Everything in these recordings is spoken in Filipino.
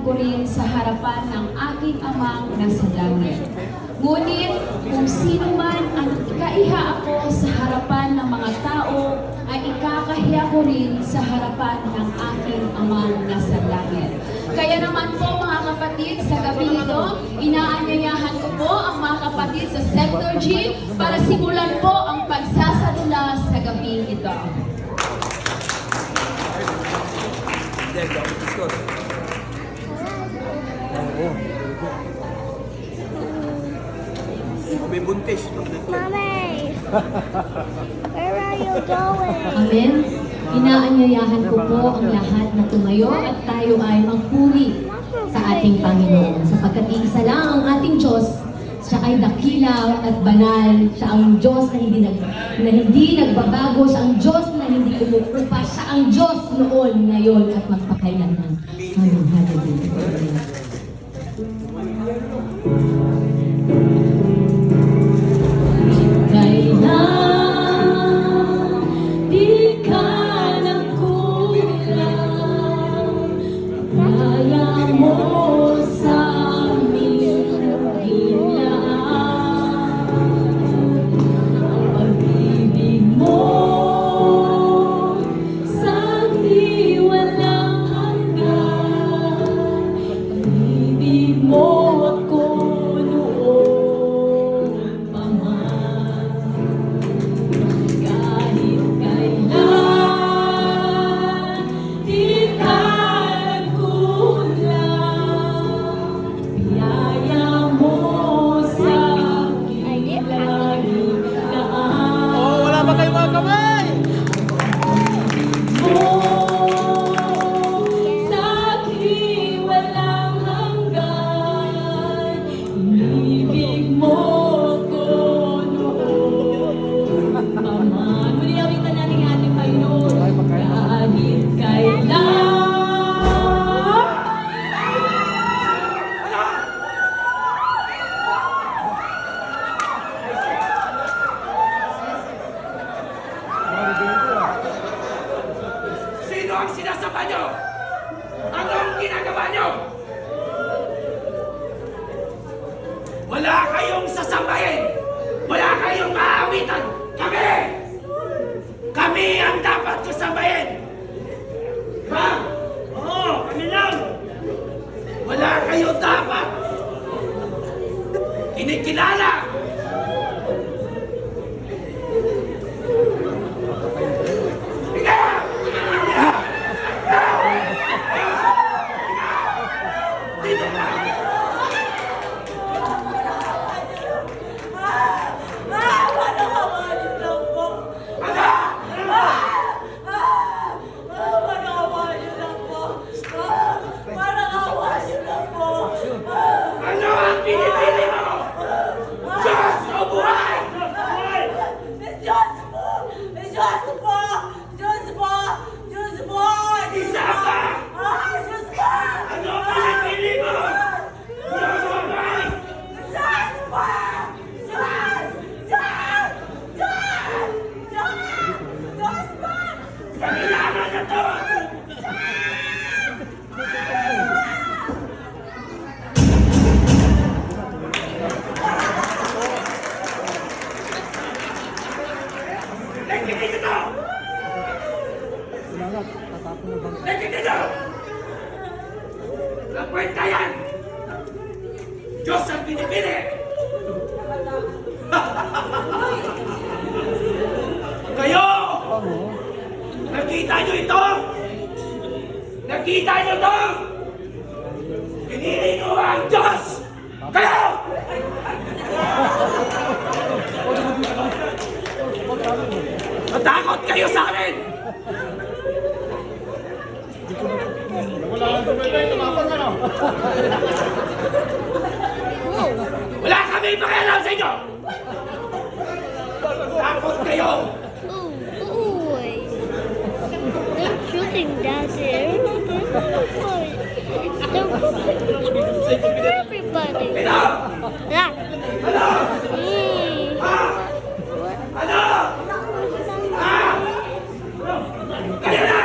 ko rin sa harapan ng aking amang nasa langit. Ngunit kung sino man ang ikaiha ako sa harapan ng mga tao, ay ikakahiya ko rin sa harapan ng aking amang nasa langit. Kaya naman po mga kapatid, sa gabi ito, inaanyayahan ko po ang mga kapatid sa Sector G para simulan po ang pagsasadula sa gabi ito. May buntis. Mommy, where are you going? Amen. Inaanyayahan ko po ang lahat na tumayo at tayo ay magpuri sa ating Panginoon. Sapagkat iisa lang ang ating Diyos, siya ay dakila at banal. Siya ang Diyos na hindi nagbabago. Siya ang Diyos na hindi kumukupa. Siya ang Diyos noon, ngayon at magpakailanman. Amen. Hallelujah. Sino ang sinasamba nyo? Anong ginagawa nyo? Wala kayong sasambahin! Wala kayong aawitan! Kami! Kami ang dapat kasambahin! Ha? Oo, kami lang! Wala kayo dapat kinikilala! Ano ang pinipili mo? Diyos o buhay? Diyos po! Diyos po! Diyos po! Diyos po! Isa pa! Diyos po! Ano ang pinipili mo? Diyos o buhay? Diyos po! Diyos! Diyos! Diyos! Diyos! Diyos po! Kailangan na to! Nakikinig ito! Nakikinig ito! Ang kwenta yan! Diyos ang pinipili! Kayo! Nakita nyo ito? Nakita nyo ito? Pinili ko ang Diyos! Kayo! Matakot kayo sa amin! Wala kami pakialam sa inyo! Takot kayo! Oh, they're shooting that there. Everybody. Ito! Yeah. Ano? Hey. Ha? Ano? Ha? Kayo na!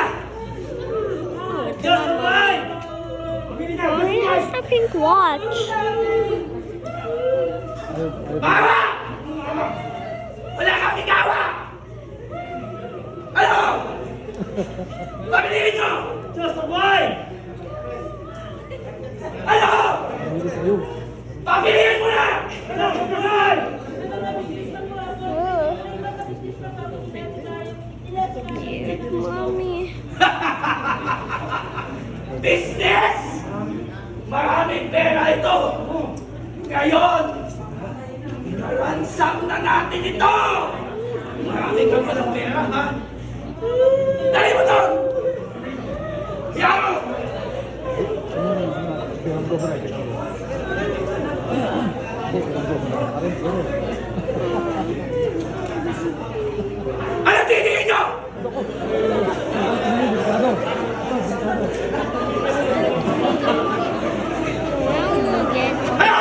Diyos mo ba? Why my pink watch? Mama! Wala kang igawa! Ano? Pabilihin nyo! Just a boy! Ano? Pabilihin mo na! Ano? Pabilihin! Oh. Mommy. Business! Maraming pera ito! Ngayon, ransom na natin ito! Marami kang palang pera, ha? Dali mo to! Hiya mo! Ano titingin nyo? Well, again. Ano?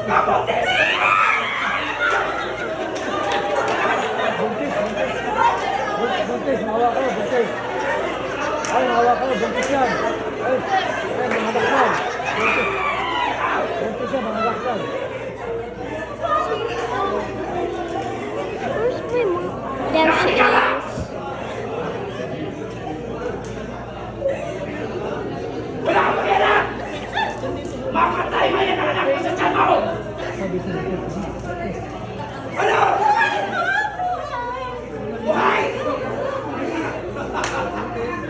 Kapote! Buntis, mahawa kayo, buntis. Ay, mahawa kayo, buntis yan. Ay, mangalaksan. Buntis yan, mangalaksan. Where's my mom? There she is. Wala kang pera! Makatay mo yan ang anak mo sa tiyan mo! Ano? Buhay!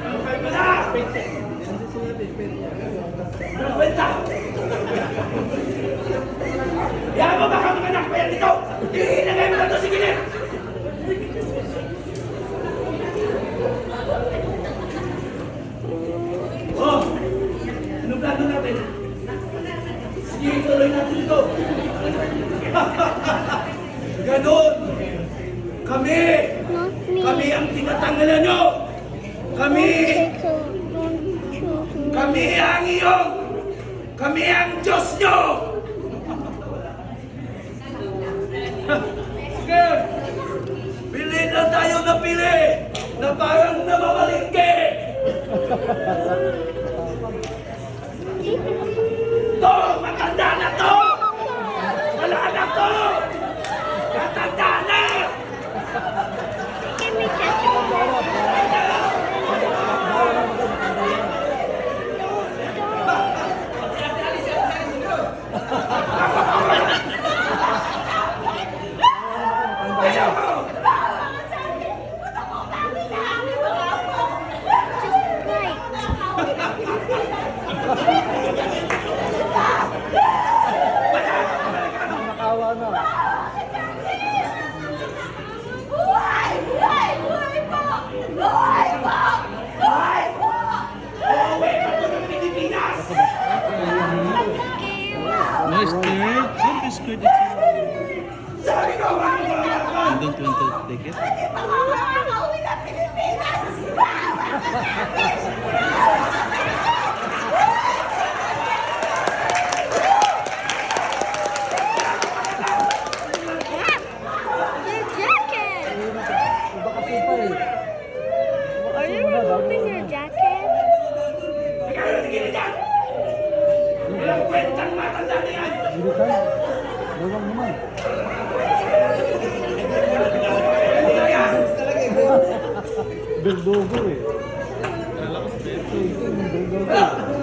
Buhay ka na! Anong kwenta? Yan mo baka mga anak mo yan dito! Ihinagay mo na ito si Gilip! Oh! Anong plano natin? Sige, ituloy natin ito! Ganon! Kami! Not me. Kami ang tinatanggalan nyo! Kami! Take a don't choose me. Kami ang iyong! Kami ang Diyos nyo! Sige! Pili na tayo na pili! Na parang namamalingke! To! Matanda na to! Wala na to! Matanda na! Give me that. Ayaw mo! Right. Nakawa na. Uuwi pa ito ng Pilipinas! No, scared. Don't be scared. It's Sabi ko, ano ba you don't want to take it. Your jacket. Bakasyon pa eh. Are you removing your jacket? Kaya natigilin yan! Walang kwentang matanda na yan! Bilisan. Dalawang naman. Ano yan? Berdogo eh. Berdogo.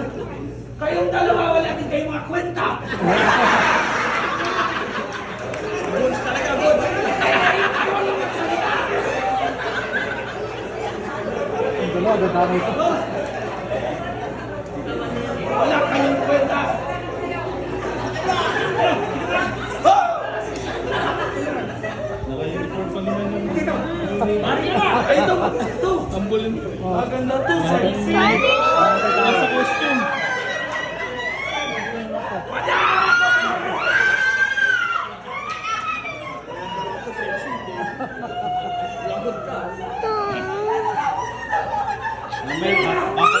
Kayong dalawa, wala din kayong mga kwenta! Ang dalawa, dadamay ito. Wala kayong kwenta! Ay, ito! Ito! Ambulin. Maganda to, sexy! Nasa costume. May baka.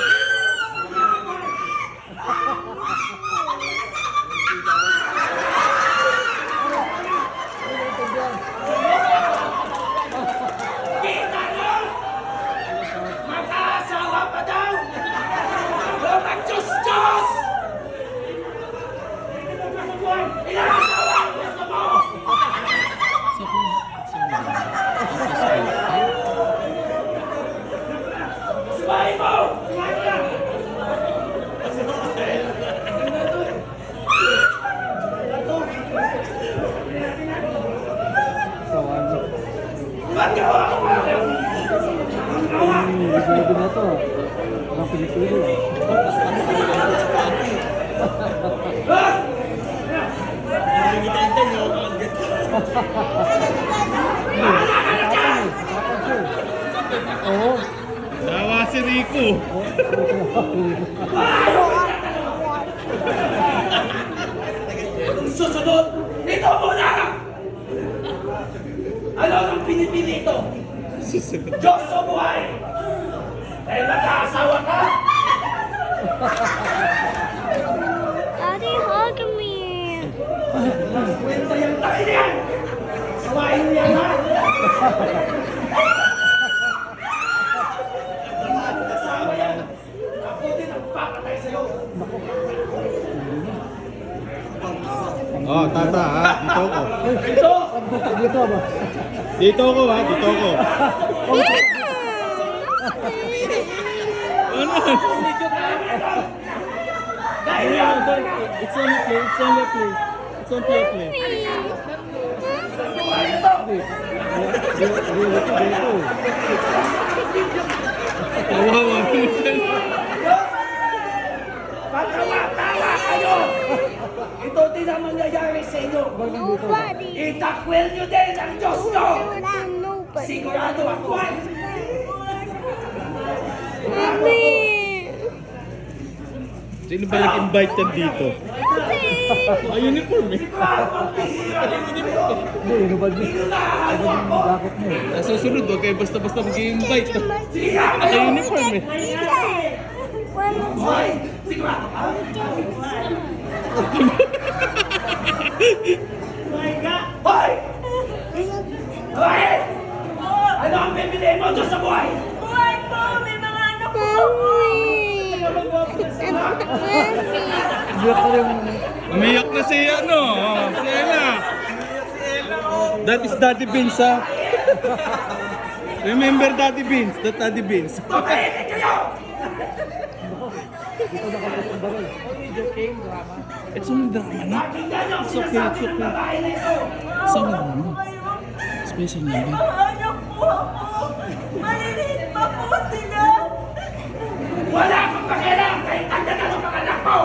Kita nyo! Mag-aasawa pa daw! hawak! Ready na to. Parang pinipili. Ah! Oo. Nawa si Rico. Susunod, ito muna! Ano ang pinipili ito? Diyos o buhay! Dahil mag-aasawa ka? Daddy, hug me. Kwenta yung tayo niyan! Sawain mo yan, ha? Mag-asawa yan! Ako din ang papatay sa'yo! Oh, tata ha. Dito ko. Ito! Ang butak dito ba? Dito ko ha. Dito ko. Ano? Dahil yan! It's only play. It's only play. It's only play. Buhay ito! Dito. Kawawa mo siya. Patawa-tawa kayo! Ito din ang mangyayari sa inyo! Nobody. Itakwil nyo din ang Diyos nyo! Nobody. Sigurado ako! Mommy. Sino ba nag-invite yan dito? Ay, uniform eh. Sigurado ang bihira ng mundo! Hindi, inubad mo. Pinulahaso ako! Dakot mo. Sa susunod, huwag kayo basta-basta mag-invite. Siya Ay, kayo! uniform eh. Hoy! Sigurado ka? Hoy! Hoy! Ano ang pipili mo doon sa buhay? Iyak ka rin. Umiyak na si ano, si Ella. That is Daddy Beans ha. Remember Daddy Beans, that Daddy Beans. Tumahimik kayo! It's only drama na. Pakinggan niyo ang sinasabi ng babae na ito! It's only drama. Special number. Wala akong pakialam kahit tanda na ng mga anak mo!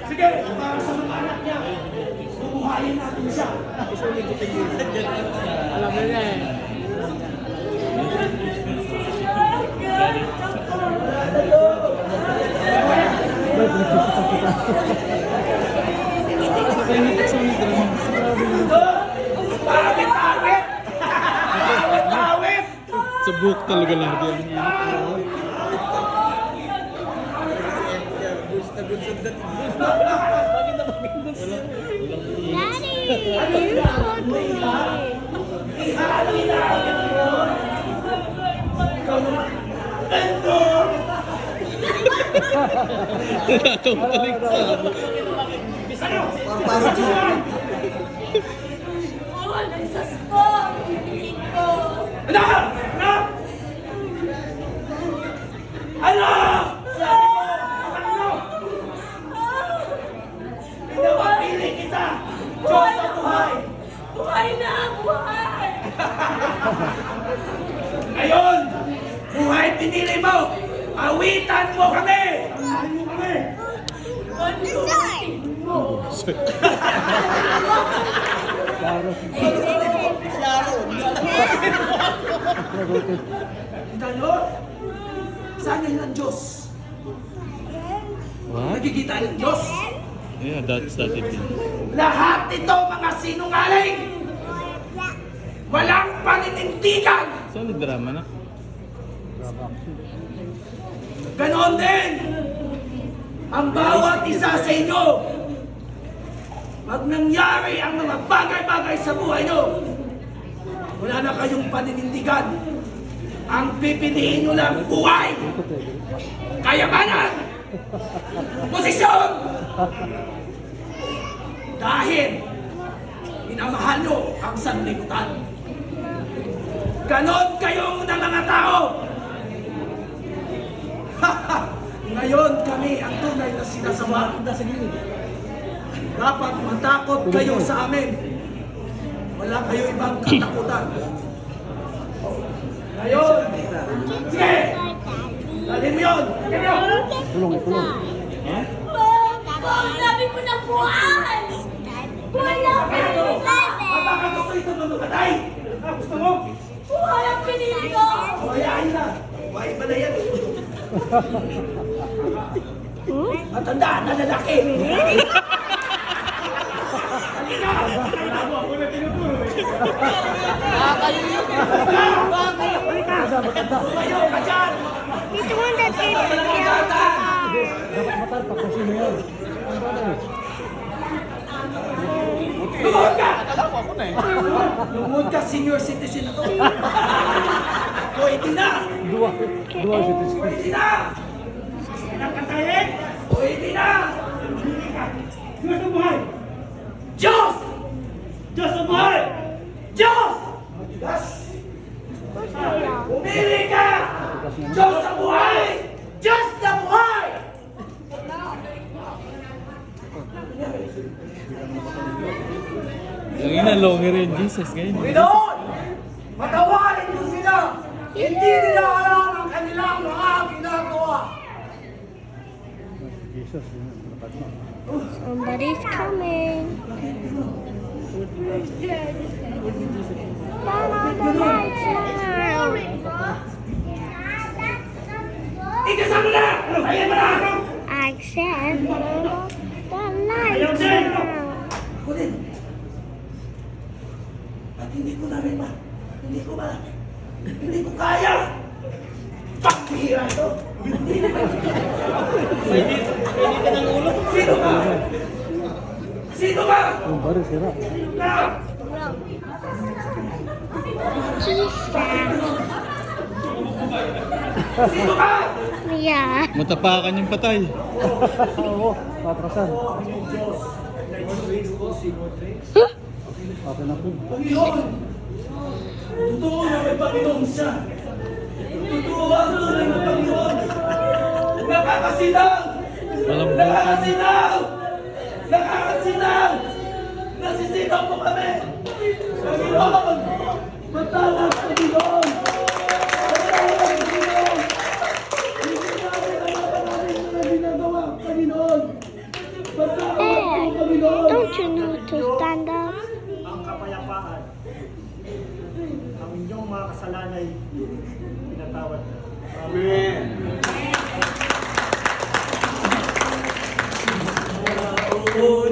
Sige, para sa mga anak niya, bubuhayin natin siya. Alam mo na eh. It's only drama. Awit-awit! Awit-awit! Sa buhok talaga lagi. Daddy, you hug me. Nakakabalik. Ano? Ano? Ano? Sabi mo, ano? Pinapapili kita! Diyos sa buhay! Buhay na, buhay! Ngayon, buhay pinili mo! Awitan mo kami! Ano? Saan yun ang Diyos? What? Nagkikita ng Diyos? Yeah, that's Daddy Beans. Lahat ito mga sinungaling! Walang paninindigan! It's only drama na. Ganon din! Ang bawat isa sa inyo! Pag nangyari ang mga bagay-bagay sa buhay nyo, wala na kayong paninindigan. Ang pipiliin nyo lang buhay! Kayamanan! Posisyon! Dahil minamahal nyo ang sanlibutan. Ganon kayong na mga tao! Ngayon kami ang tunay na sinasama. Dapat matakot kayo sa amin. Wala kayo ibang katakutan. Ngayon, sige! Dali mo yun! Kulong, kulong. Sabi ko na buwan! Wala ka Bakit gusto ito mamatay? Gusto mo? buwan ang pinili ko! O, hayaan na. Buhay pa na yan. Matanda na lalaki. Halika! Tumayo ka dyan! He's the one that ate the Dapat matal, tapusin mo yan. Lumuhod ka! Lumuhod ka, senior citizen ako. Pwede na! Dua citizen. Pwede na! Pinakatayin! Pwede na! Diyos ang buhay! Diyos! Diyos ang buhay! Diyos! Yes! Umili ka! Diyos ang buhay! Diyos na buhay! Yung ina, longer rin, Jesus, ngayon. Pinoon! Matawarin mo sila! Hindi nila alam ang kanilang mga ginagawa! Jesus, yun. Somebody's coming. Turn on the lights now. Ikasan mo na! Ayan mo na! I said turn on the lights now. Kunin! At hindi ko na rin hindi ko kaya! Pagpihira ito! Hindi naman! Sino ka? Sino ka? Yung baris, sira. Sino ka? Yeah. Matapakan yung patay. Oo, patrasan. Okay na po. Panginoon! Totoo na may Panginoon siya! Totoo ang tunay na Panginoon! Nakakasinang! Walang buhay. Nakakasinang! Nakakasinang! Nasisinaw po kami! Panginoon! Matawag Panginoon! Matawag Panginoon! Hindi namin alam namin mga ginagawa, Panginoon! Matawag Hey, po, Panginoon! don't you know to stand up? Ang kapayapaan, ang inyong mga kasalanan ay pinatawad na. Amen. Oh,